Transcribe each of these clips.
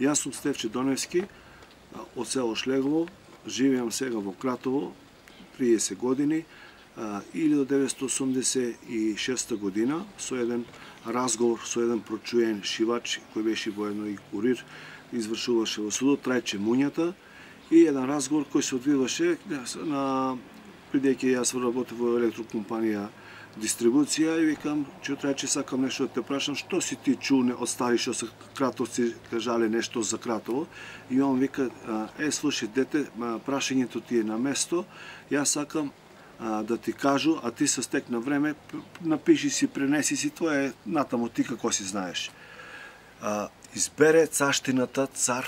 Јас сум Стефче Доневски од село Шлегово, живеам сега во Кратово 30 години. 1986 година со еден разговор со еден прочуен шивач кој беше воено и курир, извршуваше во судот Трајче Муњата, и еден разговор кој се одвиваше бидејќи јас работев во електрокомпанија дистрибуција, и викам, Трајче, сакам нешто да те прашам, што си ти чул од стари што се кратовци кажале нешто за Кратово? И он вика, слушај дете, прашањето ти е на место, јас сакам да ти кажу, а ти со стек на време напиши си, пренеси си, тоа е натаму ти како си знаеш. Избере царштината цар,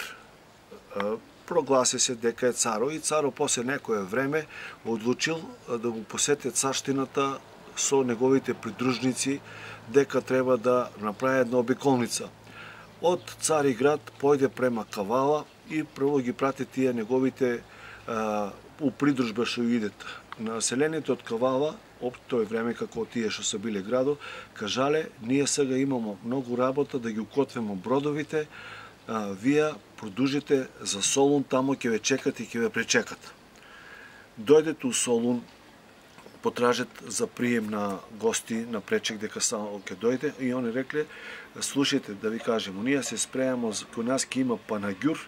прогласи се дека е царо, и царо после некое време одлучил да го посети царштината со неговите придружници, дека треба да направи една обиколница. Од Цариград појде према Кавала и прво ги прати тие неговите у придружба што идет. Населението од Кавала, од тој време како тие што се биле градо, кажале, ние сега имамо многу работа да ги укотвемо бродовите, вие продужите за Солун, тамо ќе ве чекат и ќе ве пречекат. Дојдете у Солун, потражат за прием на гости, на пречек дека само ќе дојде, и они рекле, слушайте, да ви кажемо, ние се спремамо, кој нас ќе има панагюр,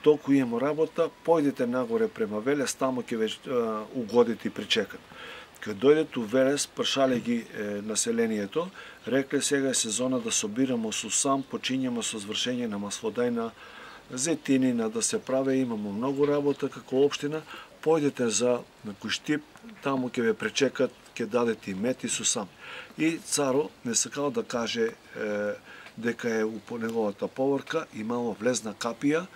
толку имамо работа, појдете нагоре према Велес, тамо ќе ве угодите и пречекат. Кога дојдете у Велес, прашале ги населението, рекле, сега е сезона да собирамо сусам, почињаме со звршење на маслодајна, зетинина да се праве, имамо многу работа како општина, појдете за Куштип, таму ќе ве пречекат, ќе дадете и мет и сусам. И царо не сакал да каже дека е у неговата поврка, имало влезна капија,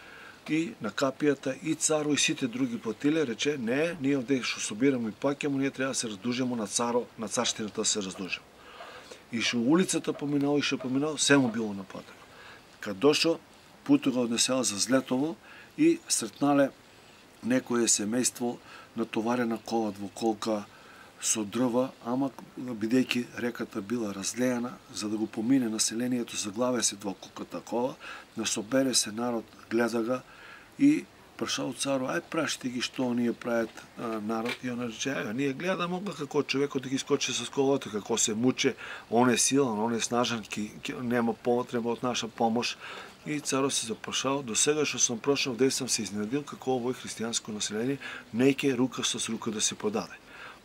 и на капијата и царо и сите други платиле, рече, не, ние овде што собираме и паќамо, ние треба да се раздужемо на царо, на царштината да се раздужемо. И што улицата поминало и што поминало, се му било нападено. Кад дошо, путува однесела за Злетово и сретнале некое семејство натоварена кола двоколка со дрва, ама бидејќи реката била разлејана, за да го помине населението, заглаве се двоколката кола, насобере се народ, гледа го и прашал царо, прашите ги што оние прават народ, и она рече, ние гледамо како човекот да ги скочи со колата, како се муче, он е силан, он е снажан, нема потреба од наша помош. И царо се запрашал, до сега што сум прошал, де сам се изненадил како овој христијанско население не ќе рука со рука да се подаде.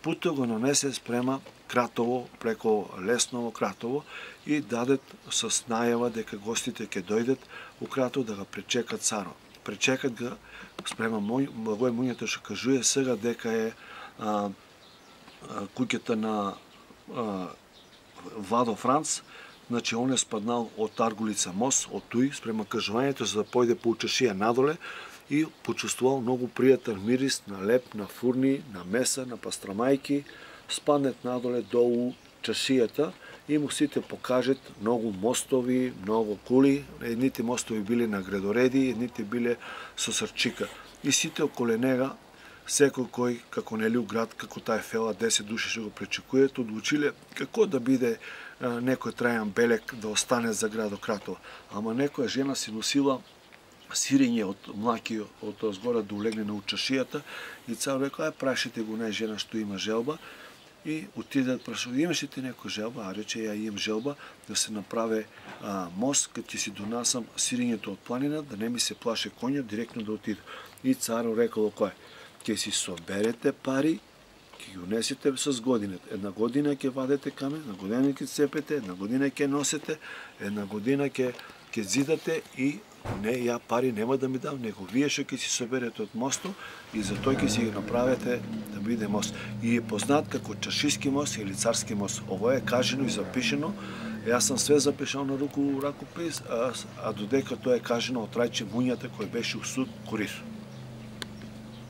Путот го нанесе спрема Кратово, преко Лесново, Кратово, и дадет со најава дека гостите ќе дојдат у Кратово да го пречекат царо. Пречекат го спрема Благој Муњата што кажува сега дека е куќата на Владо Франц. Значи, он е спаднал од Таргулица мост, од туј, спрема кажувањето, за да појде по чашија надоле, и почувствувал многу пријатен мирис на леп, на фурни, на меса, на пастрамајки, спаднет надоле долу чашијата и му сите покажат многу мостови, многу кули, едните мостови биле на гредореди, едните биле со срчика. И сите околе нега, секој кој, како нели у град, како таа фела, 10 души што го пречекујат, одлучиле како да биде некој Трајан Белек да остане за градот Кратово. Ама некоја жена си носила сирење од млаки од згора да улегне на чашијата, и цар рекол, прашите го нај жена што има желба, и отиде да прашува, имаш ли ти некоја желба? А рече, ја имам желба да се направи мост, кај ќе си донасам сирењето од планина, да не ми се плаше коњот, директно да отиде. И царо рекол, кој? Ќе си соберете пари, ќе ги унесете с годината. Една година ќе вадете камен, една година ќе цепете, една година ќе носете, една година ќе зидате, и не, ја пари нема да ми дам, него вие што ќе си соберете од мостот и за тој ќе си ги направите да биде мост. И е познат како Чашиски мост или Царски мост. Ово е кажено и запишено. Јас сам све запишал на ракопис, а додека тоа е кажено од Трајче Муњата кој беше у суд курир.